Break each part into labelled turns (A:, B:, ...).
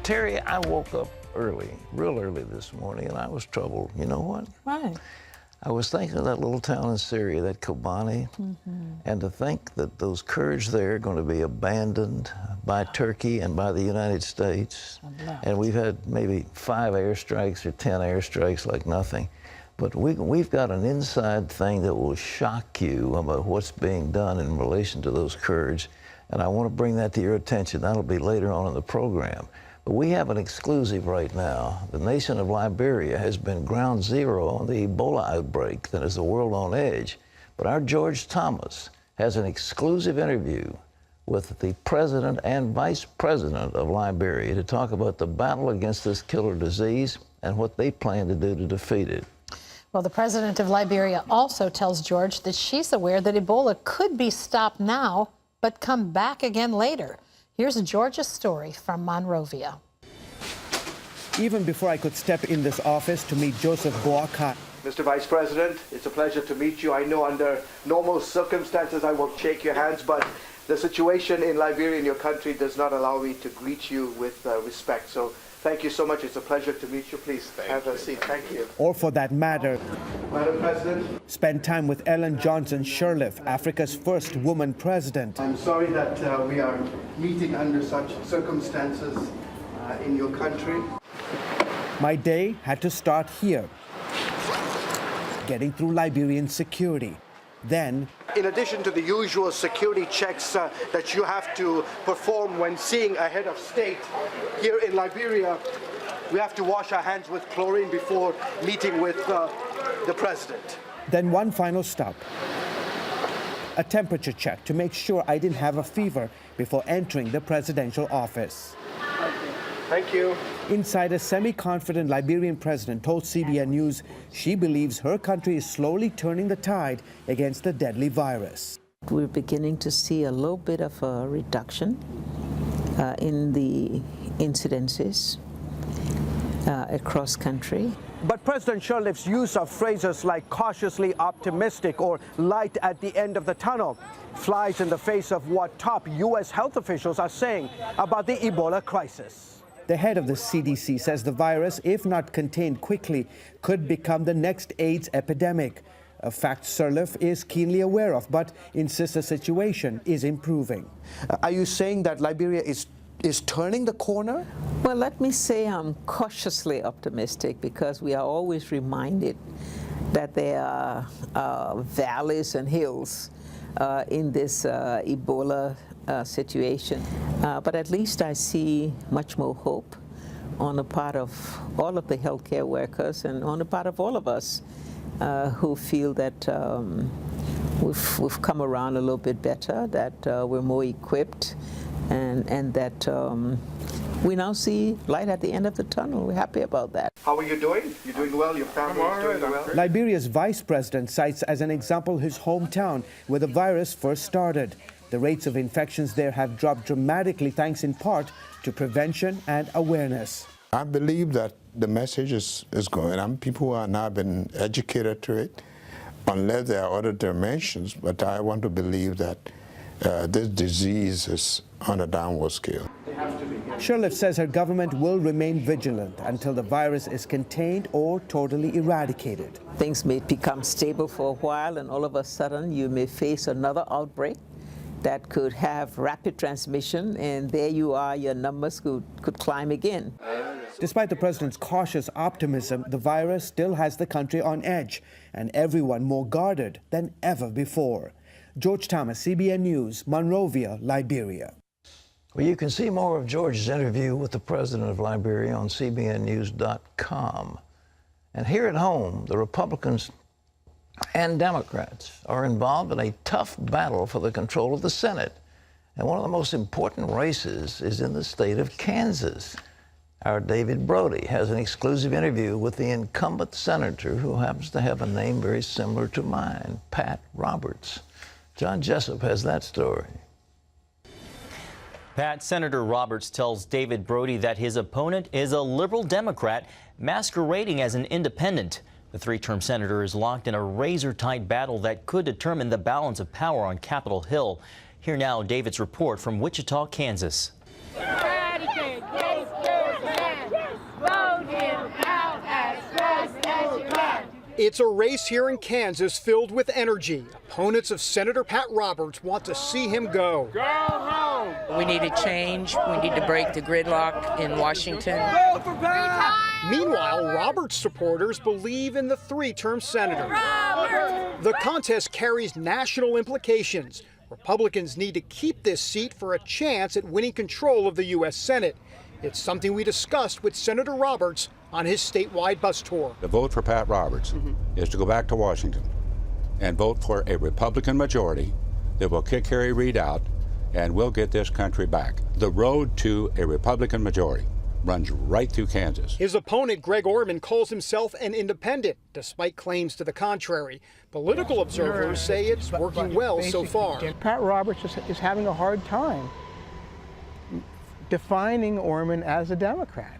A: Terry, I woke up early, real early this morning, and I was troubled. You know what?
B: Why?
A: I was thinking of that little town in Syria, that Kobani, and to think that those Kurds there are going to be abandoned by Turkey and by the United States. And we've had maybe 5 airstrikes or 10 airstrikes like nothing. But we've got an inside thing that will shock you about what's being done in relation to those Kurds. And I want to bring that to your attention. That'll be later on in the program. But we have an exclusive right now. The nation of Liberia has been ground zero on the Ebola outbreak that is the world on edge. But our George Thomas has an exclusive interview with the president and vice president of Liberia to talk about the battle against this killer disease and what they plan to do to defeat it.
B: Well, the president of Liberia also tells George that she's aware that Ebola could be stopped now, but come back again later. Here's George's story from Monrovia.
C: Even before I could step in this office to meet Joseph Boakai.
D: Mr. Vice President, it's a pleasure to meet you. I know under normal circumstances I will shake your hands, but the situation in Liberia, in your country, does not allow me to greet you with respect. So thank you so much. It's a pleasure to meet you. Please have a seat. Thank you.
C: Or for that matter,
D: Madam President,
C: spend time with Ellen Johnson Sirleaf, Africa's first woman president.
D: I'm sorry that we are meeting under such circumstances in your country.
C: My day had to start here, getting through Liberian security. Then,
D: in addition to the usual security checks that you have to perform when seeing a head of state, here in Liberia, we have to wash our hands with chlorine before meeting with the president.
C: Then one final stop. A temperature check to make sure I didn't have a fever before entering the presidential office.
D: Thank you.
C: Inside, a semi-confident Liberian president told CBN News she believes her country is slowly turning the tide against the deadly virus.
E: We're beginning to see a little bit of a reduction in the incidences across country.
C: But President Sirleaf's use of phrases like cautiously optimistic or light at the end of the tunnel flies in the face of what top U.S. health officials are saying about the Ebola crisis. The head of the CDC says the virus, if not contained quickly, could become the next AIDS epidemic, a fact Sirleaf is keenly aware of, but insists the situation is improving. Are you saying that Liberia is turning the corner?
E: Well, let me say I'm cautiously optimistic because we are always reminded that there are valleys and hills in this Ebola situation. But at least I see much more hope on the part of all of the healthcare workers and on the part of all of us who feel that we've come around a little bit better, that we're more equipped, and that we now see light at the end of the tunnel. We're happy about that.
D: How are you doing? You're doing well? Your family is doing well?
C: Liberia's vice president cites as an example his hometown, where the virus first started. The rates of infections there have dropped dramatically thanks in part to prevention and awareness.
F: I believe that the message is going on. People are now been educated to it, unless there are other dimensions, but I want to believe that this disease is on a downward scale.
C: Sirleaf says her government will remain vigilant until the virus is contained or totally eradicated.
E: Things may become stable for a while, and all of a sudden you may face another outbreak that could have rapid transmission, and there you are, your numbers could climb again.
C: Despite the president's cautious optimism, the virus still has the country on edge and everyone more guarded than ever before. George Thomas, CBN News, Monrovia, Liberia.
A: Well, you can see more of George's interview with the president of Liberia on cbnnews.com. And here at home, the Republicans and Democrats are involved in a tough battle for the control of the Senate. And one of the most important races is in the state of Kansas. Our David Brody has an exclusive interview with the incumbent senator who happens to have a name very similar to mine, Pat Roberts. John Jessup has that story.
G: Pat, Senator Roberts tells David Brody that his opponent is a liberal Democrat masquerading as an independent. The three-term senator is locked in a razor-tight battle that could determine the balance of power on Capitol Hill. Here now, David's report from Wichita, Kansas.
H: It's a race here in Kansas filled with energy. Opponents of Senator Pat Roberts want to see him go.
I: Go home! We need a change. We need to break the gridlock in Washington.
H: Vote for Pat! Meanwhile, Roberts supporters believe in the three-term senator. Roberts! The contest carries national implications. Republicans need to keep this seat for a chance at winning control of the U.S. Senate. It's something we discussed with Senator Roberts on his statewide bus tour.
J: The vote for Pat Roberts is to go back to Washington and vote for a Republican majority that will kick Harry Reid out and will get this country back. The road to a Republican majority runs right through Kansas.
H: His opponent, Greg Orman, calls himself an independent, despite claims to the contrary. Political observers say it's working well so far.
C: Pat Roberts is having a hard time defining Orman as a Democrat.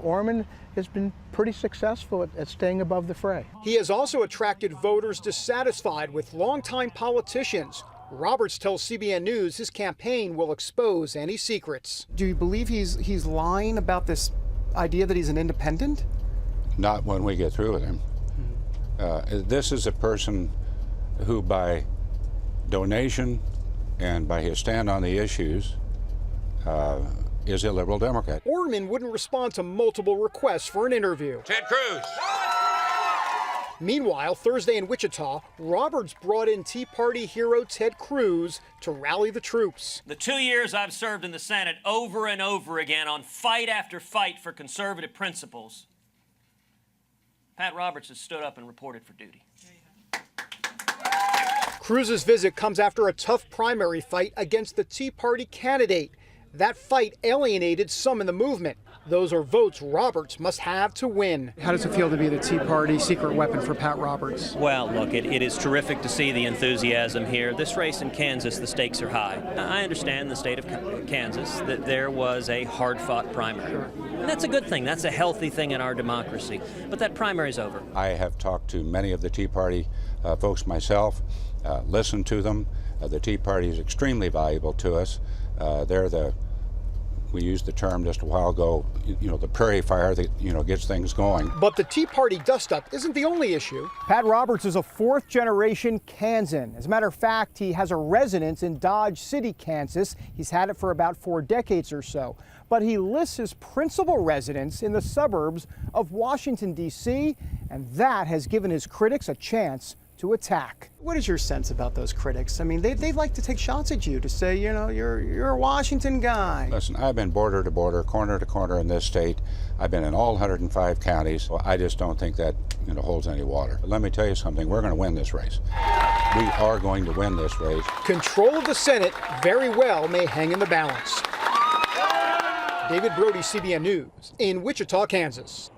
C: Orman has been pretty successful at staying above the fray.
H: He has also attracted voters dissatisfied with longtime politicians. Roberts tells CBN News his campaign will expose any secrets.
K: Do you believe he's lying about this idea that he's an independent?
J: Not when we get through with him. This is a person who, by donation and by his stand on the issues, is a liberal Democrat.
H: Orman wouldn't respond to multiple requests for an interview.
J: Ted Cruz!
H: Meanwhile, Thursday in Wichita, Roberts brought in Tea Party hero Ted Cruz to rally the troops.
L: The 2 years I've served in the Senate over and over again on fight after fight for conservative principles, Pat Roberts has stood up and reported for duty.
H: Cruz's visit comes after a tough primary fight against the Tea Party candidate. That fight alienated some in the movement. Those are votes Roberts must have to win.
K: How does it feel to be the Tea Party secret weapon for Pat Roberts?
L: Well, look, it is terrific to see the enthusiasm here. This race in Kansas, the stakes are high. I understand the state of Kansas that there was a hard-fought primary. And that's a good thing. That's a healthy thing in our democracy. But that primary's over.
J: I have talked to many of the Tea Party folks myself, listened to them. The Tea Party is extremely valuable to us. We used the term just a while ago, the prairie fire that, gets things going.
H: But the Tea Party dust-up isn't the only issue. Pat Roberts is a fourth-generation Kansan. As a matter of fact, he has a residence in Dodge City, Kansas. He's had it for about 4 decades or so. But he lists his principal residence in the suburbs of Washington, D.C., and that has given his critics a chance to attack.
K: What is your sense about those critics? I mean, they like to take shots at you to say, you're a Washington guy.
J: Listen, I've been border to border, corner to corner in this state. I've been in all 105 counties. So I just don't think that holds any water. But let me tell you something, we're going to win this race. We are going to win this race.
H: Control of the Senate very well may hang in the balance. David Brody, CBN News, in Wichita, Kansas.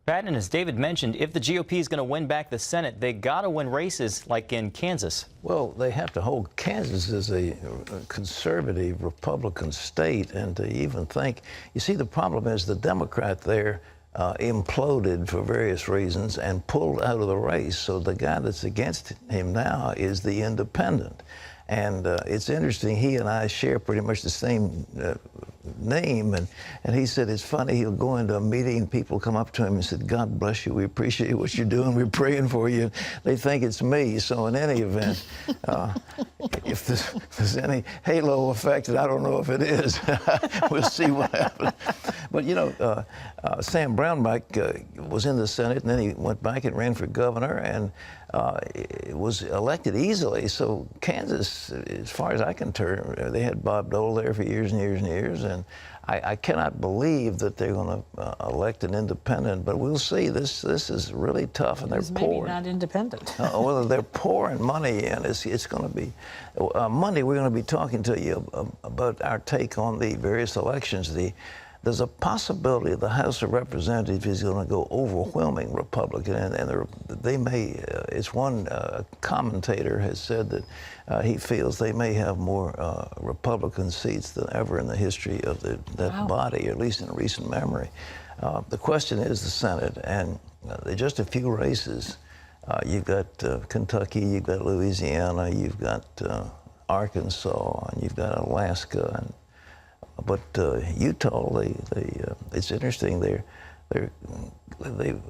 G: Pat, and as David mentioned, if the GOP is going to win back the Senate, they got to win races like in Kansas.
A: Well, they have to hold Kansas as a conservative Republican state, and to even think, you see, the problem is the Democrat there imploded for various reasons and pulled out of the race. So the guy that's against him now is the independent. And it's interesting, he and I share pretty much the same name, and he said it's funny, he'll go into a meeting, people come up to him and said, God bless you, we appreciate what you're doing, we're praying for you. They think it's me, so in any event, if there's any halo effect, and I don't know if it is, we'll see what happens. But Sam Brownback was in the Senate, and then he went back and ran for governor, and was elected easily. So Kansas, as far as I can turn, they had Bob Dole there for years and years and years, and I cannot believe that they're going to elect an independent, but we'll see. This is really tough, and they're poor.
B: Maybe not independent.
A: Well, they're pouring money in. It's going to be Monday. We're going to be talking to you about our take on the various elections. There's a possibility the House of Representatives is going to go overwhelming Republican, and they may. It's one commentator has said that he feels they may have more Republican seats than ever in the history of that body, at least in recent memory. The question is the Senate, and there are just a few races. You've got Kentucky, you've got Louisiana, you've got Arkansas, and you've got Alaska, but Utah, it's interesting there. there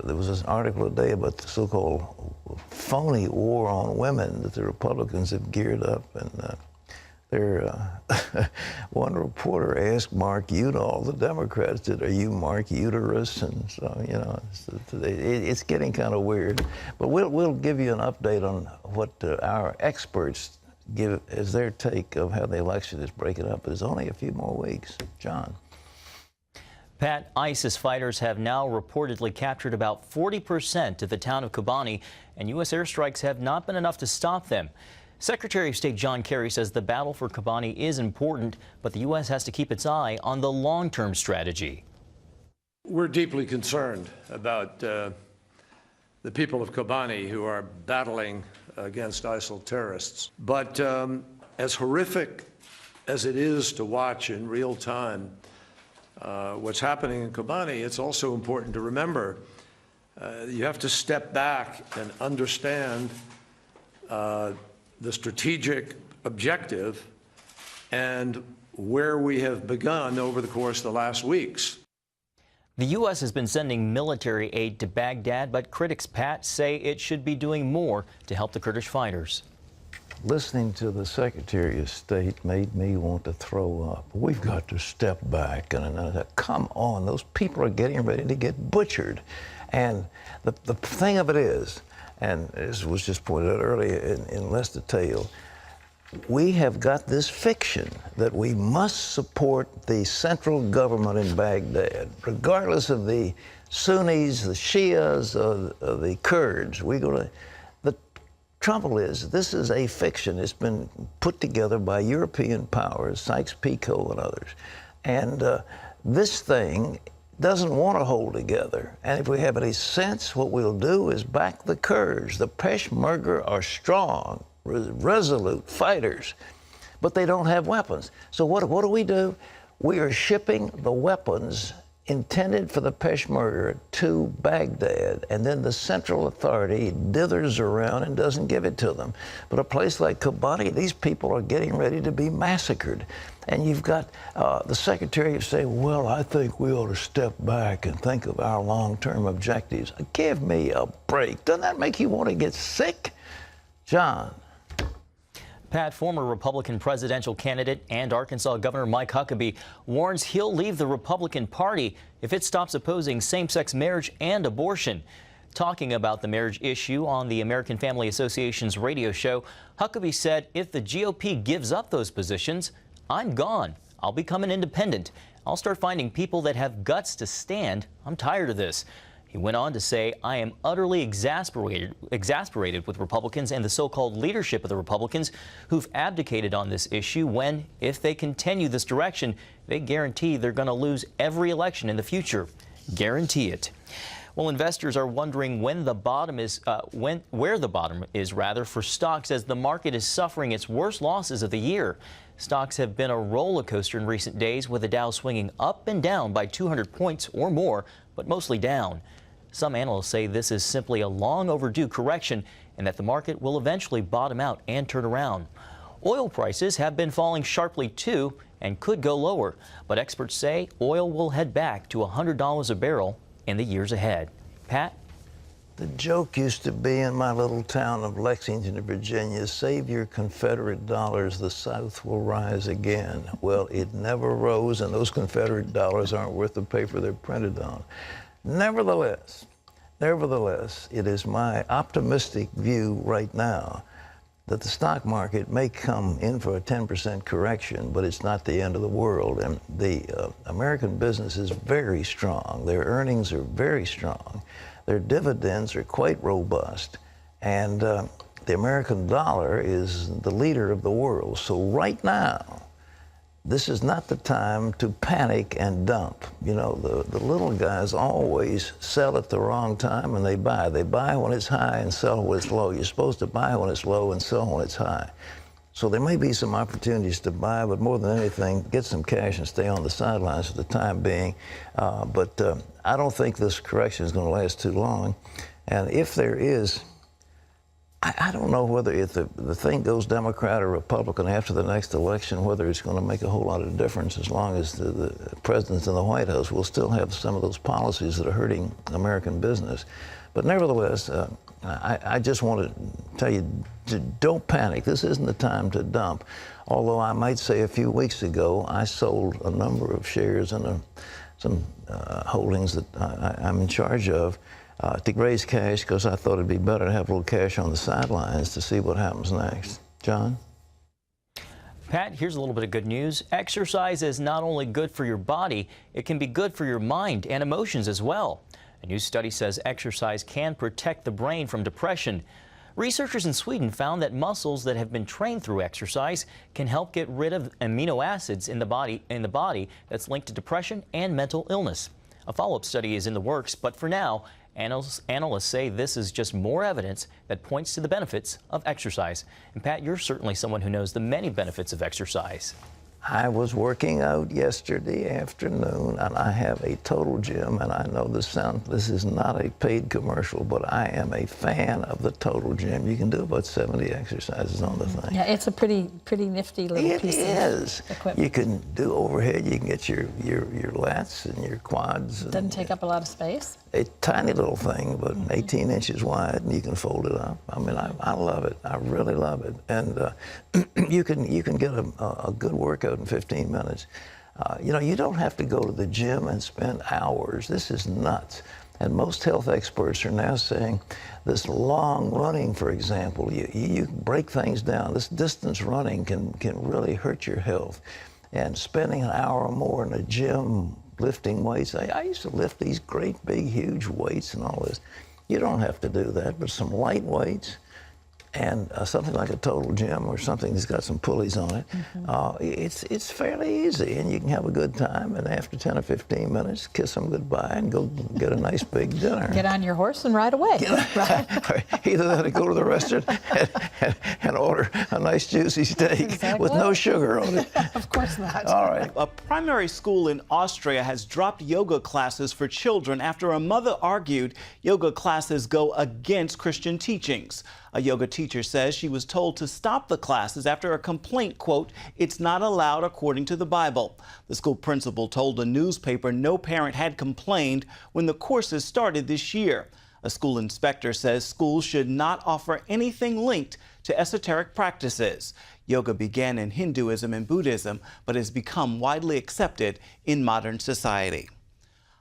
A: was an article today about the so-called phony war on women that the Republicans have geared up, and one reporter asked Mark Udall, the Democrats, "Are you Mark Uterus?" And so, you know, it's getting kind of weird. But we'll give you an update on what our experts give as their take of how the election is breaking up. There's only a few more weeks. John.
G: Pat, ISIS fighters have now reportedly captured about 40% of the town of Kobani, and U.S. airstrikes have not been enough to stop them. Secretary of State John Kerry says the battle for Kobani is important, but the U.S. has to keep its eye on the long-term strategy.
M: We're deeply concerned about the people of Kobani who are battling against ISIL terrorists. But as horrific as it is to watch in real time what's happening in Kobani, it's also important to remember you have to step back and understand the strategic objective and where we have begun over the course of the last weeks.
G: The U.S. has been sending military aid to Baghdad, but critics, Pat, say it should be doing more to help the Kurdish fighters.
A: Listening to the Secretary of State made me want to throw up. We've got to step back and come on, those people are getting ready to get butchered. And the thing of it is, and as was just pointed out earlier in less detail, we have got this fiction that we must support the central government in Baghdad, regardless of the Sunnis, the Shias, or the Kurds. The trouble is, this is a fiction. It's been put together by European powers, Sykes-Picot and others. And this thing doesn't want to hold together. And if we have any sense, what we'll do is back the Kurds. The Peshmerga are strong, resolute fighters, but they don't have weapons. So what do? We are shipping the weapons intended for the Peshmerga to Baghdad, and then the central authority dithers around and doesn't give it to them. But a place like Kobani, these people are getting ready to be massacred. And you've got the Secretary saying, well, I think we ought to step back and think of our long-term objectives. Give me a break. Doesn't that make you want to get sick? John.
G: Pat, former Republican presidential candidate and Arkansas Governor Mike Huckabee warns he'll leave the Republican Party if it stops opposing same-sex marriage and abortion. Talking about the marriage issue on the American Family Association's radio show, Huckabee said if the GOP gives up those positions, I'm gone. I'll become an independent. I'll start finding people that have guts to stand. I'm tired of this. He went on to say, I am utterly exasperated with Republicans and the so-called leadership of the Republicans who've abdicated on this issue when, if they continue this direction, they guarantee they're going to lose every election in the future. Guarantee it. Well, investors are wondering when the bottom is, where the bottom is rather for stocks as the market is suffering its worst losses of the year. Stocks have been a roller coaster in recent days, with the Dow swinging up and down by 200 points or more, but mostly down. Some analysts say this is simply a long overdue correction and that the market will eventually bottom out and turn around. Oil prices have been falling sharply too and could go lower, but experts say oil will head back to $100 a barrel in the years ahead. Pat?
A: The joke used to be in my little town of Lexington, Virginia, save your Confederate dollars, the South will rise again. Well, it never rose, and those Confederate dollars aren't worth the paper they're printed on. Nevertheless, it is my optimistic view right now that the stock market may come in for a 10% correction, but it's not the end of the world. And the American business is very strong. Their earnings are very strong. Their dividends are quite robust. And the American dollar is the leader of the world. So right now, this is not the time to panic and dump. You know, the little guys always sell at the wrong time and they buy. They buy when it's high and sell when it's low. You're supposed to buy when it's low and sell when it's high. So there may be some opportunities to buy, but more than anything, get some cash and stay on the sidelines for the time being. But I don't think this correction is going to last too long. And if there is I don't know whether if the thing goes Democrat or Republican after the next election, whether it's going to make a whole lot of difference as long as the president's in the White House. We'll still have some of those policies that are hurting American business. But nevertheless, I just want to tell you, don't panic. This isn't the time to dump. Although I might say a few weeks ago, I sold a number of shares in some holdings that I'm in charge of to raise cash because I thought it'd be better to have a little cash on the sidelines to see what happens next. John?
G: Pat, here's a little bit of good news. Exercise is not only good for your body, it can be good for your mind and emotions as well. A new study says exercise can protect the brain from depression. Researchers in Sweden found that muscles that have been trained through exercise can help get rid of amino acids in the body that's linked to depression and mental illness. A follow-up study is in the works, but for now, analysts say this is just more evidence that points to the benefits of exercise. And Pat, you're certainly someone who knows the many benefits of exercise.
A: I was working out yesterday afternoon, and I have a total gym, and I know this is not a paid commercial, but I am a fan of the total gym. You can do about 70 exercises on the thing.
B: Yeah, it's a pretty nifty little piece of equipment.
A: You can do overhead, you can get your lats and your quads.
B: Doesn't take up a lot of space.
A: A tiny little thing, but 18 inches wide, and you can fold it up. I mean, I love it. I really love it. And you can get a good workout in 15 minutes. You know, you don't have to go to the gym and spend hours. This is nuts. And most health experts are now saying this long running, for example, you break things down. This distance running can really hurt your health. And spending an hour or more in a gym lifting weights. I used to lift these great big huge weights and all this. You don't have to do that, but some light weights and something like a total gym or something that's got some pulleys on it, it's fairly easy, and you can have a good time, and after 10 or 15 minutes, kiss them goodbye and go get a nice big dinner.
B: Get on your horse and ride away.
A: Either that or go to the restaurant and order a nice juicy steak with no sugar on it.
B: Of course not.
A: All right.
N: A primary school in Austria has dropped yoga classes for children after a mother argued yoga classes go against Christian teachings. A yoga teacher says she was told to stop the classes after a complaint, quote, "It's not allowed according to the Bible." The school principal told a newspaper no parent had complained when the courses started this year. A school inspector says schools should not offer anything linked to esoteric practices. Yoga began in Hinduism and Buddhism, but has become widely accepted in modern society.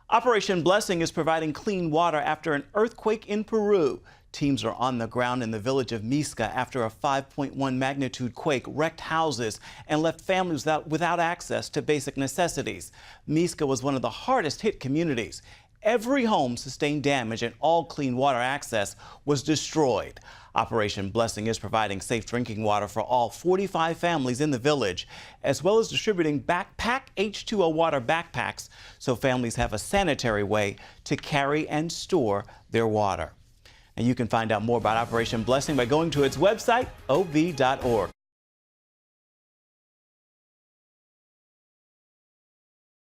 N: Operation Blessing is providing clean water after an earthquake in Peru. Teams are on the ground in the village of Misca after a 5.1 magnitude quake wrecked houses and left families without access to basic necessities. Misca was one of the hardest hit communities. Every home sustained damage and all clean water access was destroyed. Operation Blessing is providing safe drinking water for all 45 families in the village, as well as distributing backpack H2O water backpacks so families have a sanitary way to carry and store their water. And you can find out more about Operation Blessing by going to its website, ov.org.